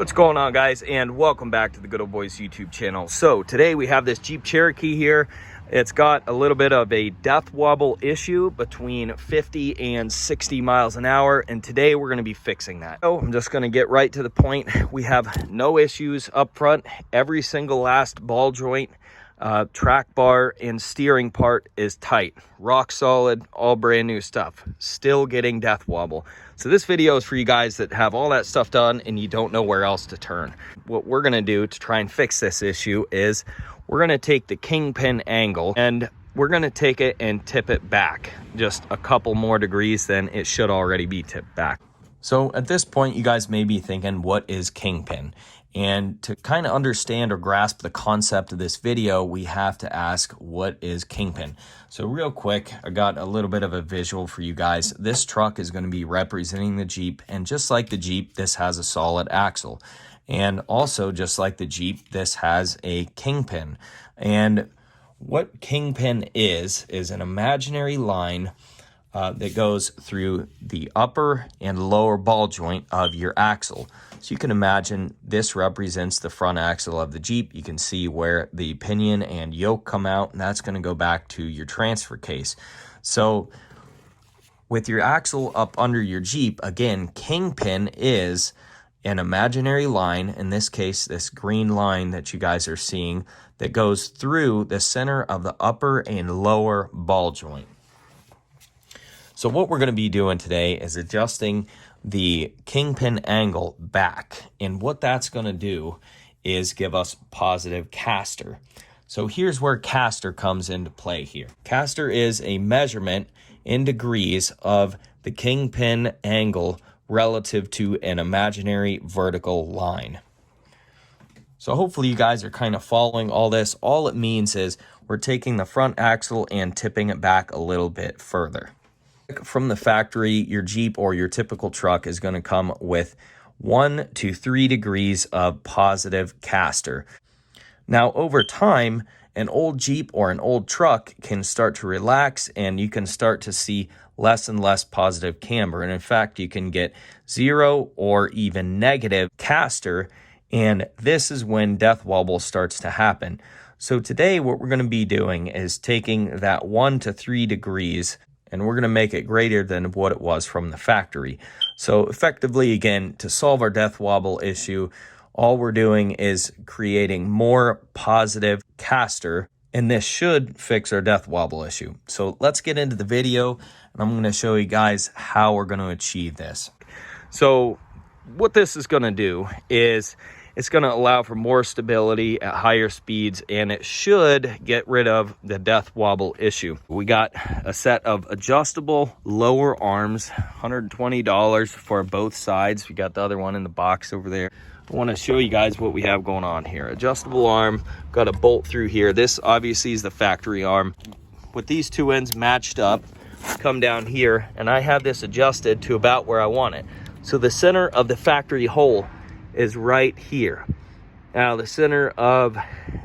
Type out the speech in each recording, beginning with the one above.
What's going on, guys, and welcome back to the Goodol'boys YouTube channel. So today we have this Jeep Cherokee here. It's got a little bit of a death wobble issue between 50 and 60 miles an hour, and today we're going to be fixing that. So I'm just going to get right to the point. We have no issues up front. Every single last ball joint, track bar, and steering part is tight, rock solid, all brand new stuff. Still getting death wobble. So this video is for you guys that have all that stuff done and you don't know where else to turn. What we're gonna do to try and fix this issue is we're gonna take the kingpin angle and we're gonna take it and tip it back just a couple more degrees than it should already be tipped back. So at this point, you guys may be thinking, what is kingpin? And to kind of understand or grasp the concept of this video, we have to ask, what is kingpin? So real quick, I got a little bit of a visual for you guys. This truck is going to be representing the Jeep, and just like the Jeep, this has a solid axle. And also, just like the Jeep, this has a kingpin. And what kingpin is an imaginary line that goes through the upper and lower ball joint of your axle. So you can imagine this represents the front axle of the Jeep. You can see where the pinion and yoke come out, and that's going to go back to your transfer case. So with your axle up under your Jeep, again, kingpin is an imaginary line, in this case, this green line that you guys are seeing, that goes through the center of the upper and lower ball joint. So what we're going to be doing today is adjusting the kingpin angle back. And what that's going to do is give us positive caster. So here's where caster comes into play here. Caster is a measurement in degrees of the kingpin angle relative to an imaginary vertical line. So hopefully you guys are kind of following all this. All it means is we're taking the front axle and tipping it back a little bit further. From the factory, your Jeep or your typical truck is going to come with 1 to 3 degrees of positive caster. Now, over time, an old Jeep or an old truck can start to relax, and you can start to see less and less positive camber. And in fact, you can get 0 or even negative caster, and this is when death wobble starts to happen. So today, what we're going to be doing is taking that 1 to 3 degrees, and we're going to make it greater than what it was from the factory. So effectively, again, to solve our death wobble issue, all we're doing is creating more positive caster, and this should fix our death wobble issue. So let's get into the video, and I'm going to show you guys how we're going to achieve this. So what this is going to do is it's going to allow for more stability at higher speeds, and it should get rid of the death wobble issue. We got a set of adjustable lower arms, $120 for both sides. We got the other one in the box over there. I want to show you guys what we have going on here. Adjustable arm, got a bolt through here. This obviously is the factory arm. With these two ends matched up, come down here, and I have this adjusted to about where I want it. So the center of the factory hole is right here. Now the center of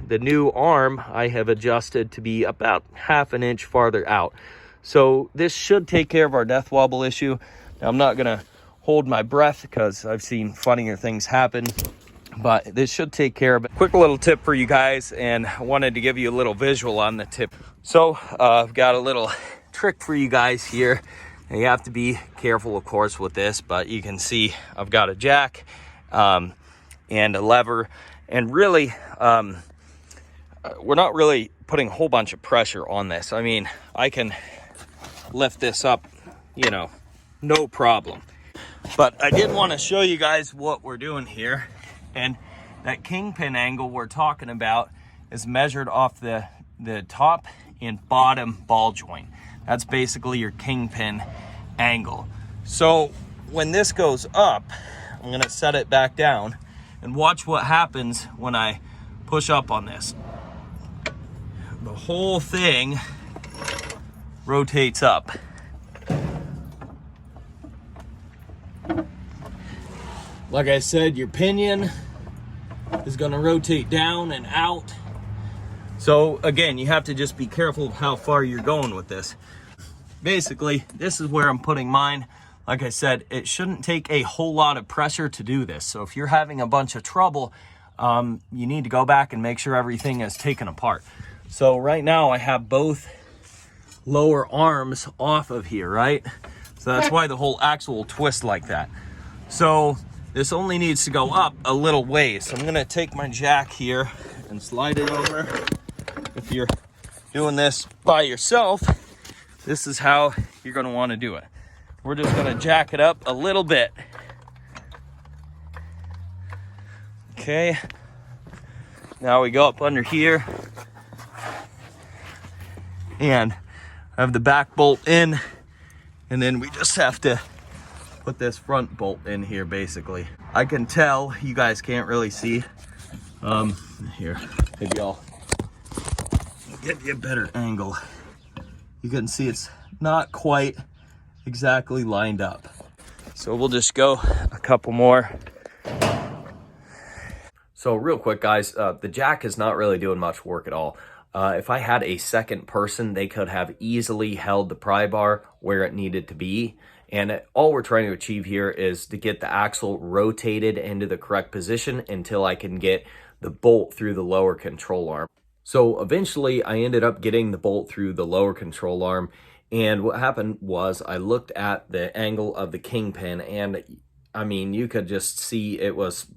the new arm I have adjusted to be about ½ an inch farther out. So this should take care of our death wobble issue. Now I'm not gonna hold my breath because I've seen funnier things happen, but this should take care of it. Quick little tip for you guys, and I wanted to give you a little visual on the tip. So I've got a little trick for you guys here. And you have to be careful, of course, with this, but you can see I've got a jack and a lever, and really we're not really putting a whole bunch of pressure on this. I mean, I can lift this up, you know, no problem, but I did want to show you guys what we're doing here. And that kingpin angle we're talking about is measured off the top and bottom ball joint. That's basically your kingpin angle. So when this goes up, I'm going to set it back down and watch what happens when I push up on this. The whole thing rotates up. Like I said, your pinion is going to rotate down and out. So again, you have to just be careful of how far you're going with this. Basically, this is where I'm putting mine. like I said, it shouldn't take a whole lot of pressure to do this. So if you're having a bunch of trouble, you need to go back and make sure everything is taken apart. So right now I have both lower arms off of here, right? So that's why the whole axle will twist like that. So this only needs to go up a little ways. So I'm gonna take my jack here and slide it over. If you're doing this by yourself, this is how you're gonna wanna do it. We're just gonna jack it up a little bit. Okay, now we go up under here and have the back bolt in, and then we just have to put this front bolt in here basically. I can tell, you guys can't really see. Here, maybe I'll get you a better angle. You can see it's not quite exactly lined up. So we'll just go a couple more. So real quick guys, the jack is not really doing much work at all. If I had a second person, they could have easily held the pry bar where it needed to be. And all we're trying to achieve here is to get the axle rotated into the correct position until I can get the bolt through the lower control arm. So eventually I ended up getting the bolt through the lower control arm. And what happened was I looked at the angle of the kingpin, and I mean, you could just see it was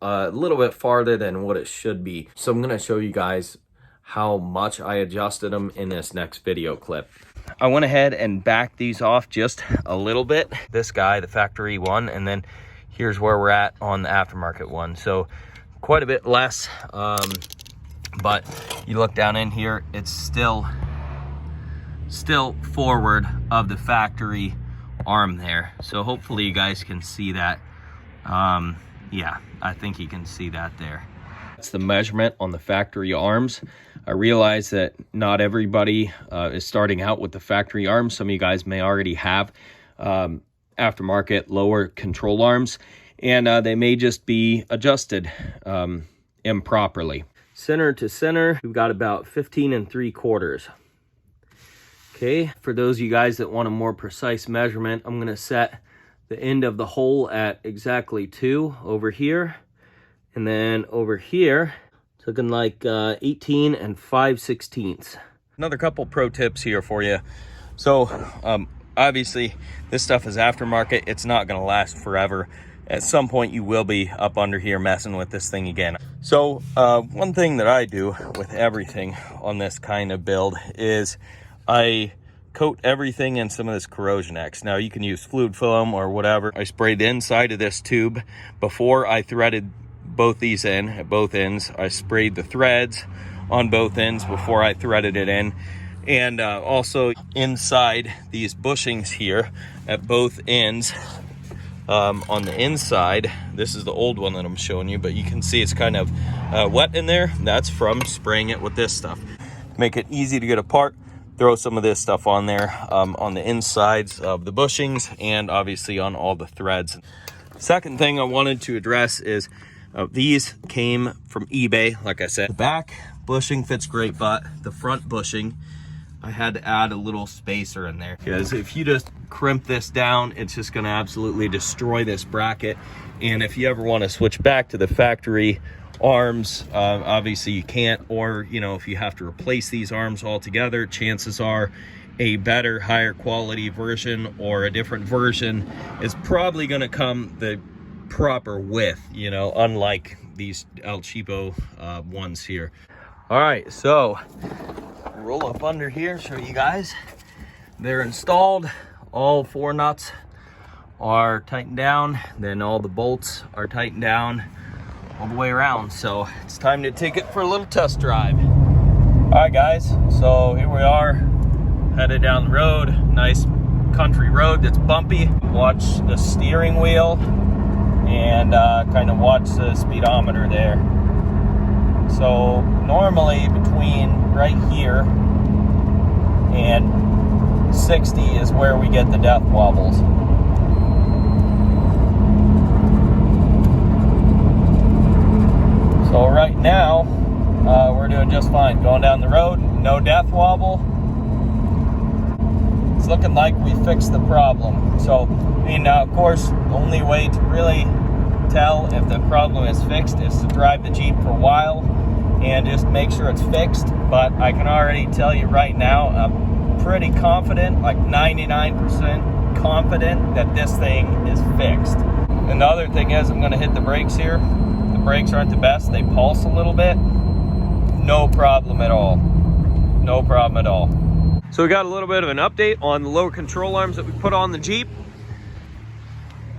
a little bit farther than what it should be. So I'm going to show you guys how much I adjusted them in this next video clip. I went ahead and backed these off just a little bit. This guy, the factory one, and then here's where we're at on the aftermarket one. So quite a bit less, but you look down in here, it's still forward of the factory arm there. So hopefully you guys can see that. Yeah, I think you can see that there. That's the measurement on the factory arms. I realize that not everybody is starting out with the factory arms. Some of you guys may already have aftermarket lower control arms, and they may just be adjusted improperly. Center to center, we've got about 15 3/4. Okay, for those of you guys that want a more precise measurement, I'm gonna set the end of the hole at exactly 2 over here, and then over here it's looking like 18 5/16. Another couple pro tips here for you. So obviously this stuff is aftermarket. It's not going to last forever. At some point you will be up under here messing with this thing again. So one thing that I do with everything on this kind of build is I coat everything in some of this Corrosion X. Now you can use fluid film or whatever. I sprayed the inside of this tube before I threaded both these in at both ends. I sprayed the threads on both ends before I threaded it in, and also inside these bushings here at both ends. On the inside, this is the old one that I'm showing you, but you can see it's kind of wet in there. That's from spraying it with this stuff. Make it easy to get apart, throw some of this stuff on there on the insides of the bushings, and obviously on all the threads. Second thing I wanted to address is these came from eBay. Like I said, the back bushing fits great, but the front bushing, I had to add a little spacer in there, because if you just crimp this down, it's just going to absolutely destroy this bracket. And if you ever want to switch back to the factory arms, obviously you can't, or you know, if you have to replace these arms altogether, chances are a better, higher quality version or a different version is probably going to come the proper width, you know, unlike these El Cheapo ones here. All right, so roll up under here, show you guys. They're installed. All 4 nuts are tightened down, then all the bolts are tightened down all the way around. So it's time to take it for a little test drive. All right guys, so here we are headed down the road. Nice country road that's bumpy. Watch the steering wheel and kind of watch the speedometer there. So normally between right here and 60 is where we get the death wobbles. So right now we're doing just fine. Going down the road, no death wobble. It's looking like we fixed the problem. So, I mean, of course, the only way to really tell if the problem is fixed is to drive the Jeep for a while and just make sure it's fixed. But I can already tell you right now, I'm pretty confident, like 99% confident that this thing is fixed. And the other thing is, I'm going to hit the brakes here. The brakes aren't the best. They pulse a little bit. No problem at all. No problem at all. So we got a little bit of an update on the lower control arms that we put on the Jeep.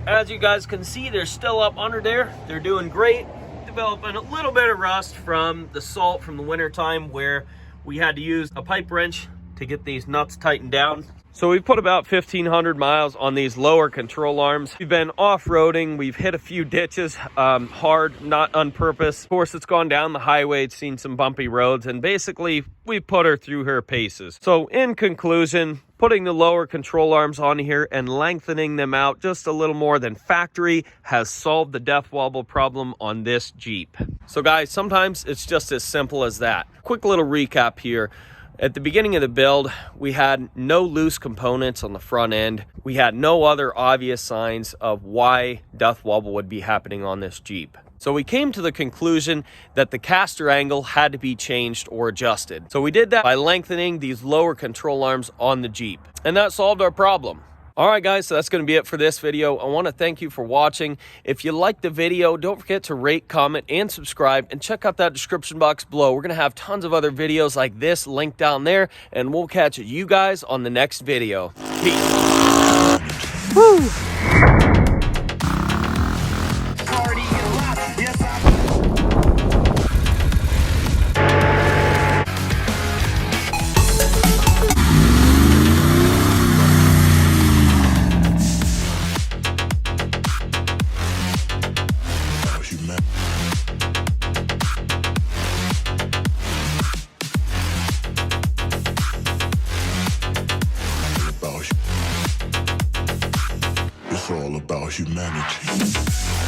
As you guys can see, they're still up under there. They're doing great. Developing a little bit of rust from the salt from the winter time where we had to use a pipe wrench to get these nuts tightened down. So we've put about 1,500 miles on these lower control arms. We've been off-roading. We've hit a few ditches hard, not on purpose. Of course, it's gone down the highway. It's seen some bumpy roads, and basically we've put her through her paces. So in conclusion, putting the lower control arms on here and lengthening them out just a little more than factory has solved the death wobble problem on this Jeep. So guys, sometimes it's just as simple as that. Quick little recap here. At the beginning of the build, we had no loose components on the front end. We had no other obvious signs of why death wobble would be happening on this Jeep. So we came to the conclusion that the caster angle had to be changed or adjusted. So we did that by lengthening these lower control arms on the Jeep, and that solved our problem. All right, guys, so that's going to be it for this video. I want to thank you for watching. If you liked the video, don't forget to rate, comment, and subscribe, and check out that description box below. We're going to have tons of other videos like this linked down there, and we'll catch you guys on the next video. Peace. Woo! It's all about humanity.